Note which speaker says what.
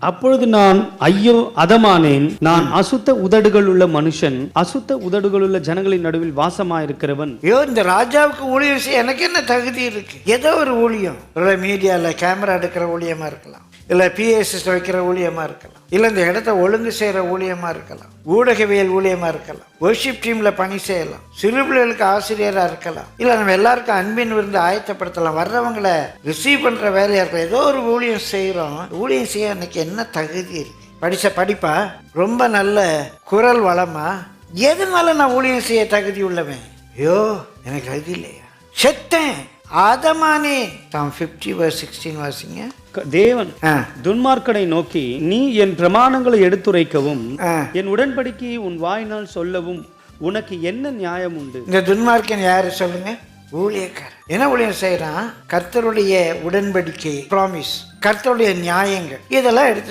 Speaker 1: அப்பொழுது நான் ஐயோ அதமானேன், நான் அசுத்த உதடுகள் உள்ள மனுஷன், அசுத்த உதடுகள் உள்ள ஜனங்களின் நடுவில் வாசமாயிருக்கிறவன்.
Speaker 2: ஐயோ, இந்த ராஜாவுக்கு ஊழியம் செய்ய எனக்கு என்ன தகுதி இருக்கு? ஏதோ ஒரு ஊழியம், இல்லை மீடியாவில் கேமரா எடுக்கிற ஊழியமா இருக்கலாம், இல்லை பிஎஸ்எஸ் வைக்கிற ஊழியமா இருக்கலாம், இல்லை இந்த இடத்த ஒழுங்கு செய்கிற ஊழியமா இருக்கலாம், ஊடகவியல் ஊழியமா இருக்கலாம், வர்ஷிப் டீம்ல பணி செய்யலாம், சிறு பிள்ளைகளுக்கு ஆசிரியராக இருக்கலாம், இல்லை நம்ம எல்லாருக்கும் அன்பின் விருந்து ஆயத்தப்படுத்தலாம், வர்றவங்களை ரிசீவ் பண்ற வேலையா இருக்கலாம். ஏதோ ஒரு ஊழியம் செய்கிறோம். ஊழியம் செய்ய எனக்கு என்ன தகுதி இருக்கு? படிச்ச படிப்பா, ரொம்ப நல்ல குரல் வளமா, எதனால நான் ஊழியம் செய்ய தகுதி உள்ளவன்? ஐயோ, எனக்கு தகுதி இல்லையா? செத்தேன் ஆதமானே. Psalm 50:16 வாசிங்க.
Speaker 1: தேவன் துன்மார்க்கனை நோக்கி, நீ என் பிரமாணங்களை எடுத்துரைக்கவும் என் உடன்படிக்கையை உன் வாயினால் சொல்லவும் உனக்கு என்ன நியாயம் உண்டு?
Speaker 2: இந்த துன்மார்க்கன் யாரு சொல்லுங்க? ஊழியக்காரன். என்ன ஊழியம் செய்யறான்? கர்த்தருடைய உடன்படிக்கை, ப்ராமிஸ், கர்த்தருடைய நியாயங்கள், இதெல்லாம் எடுத்து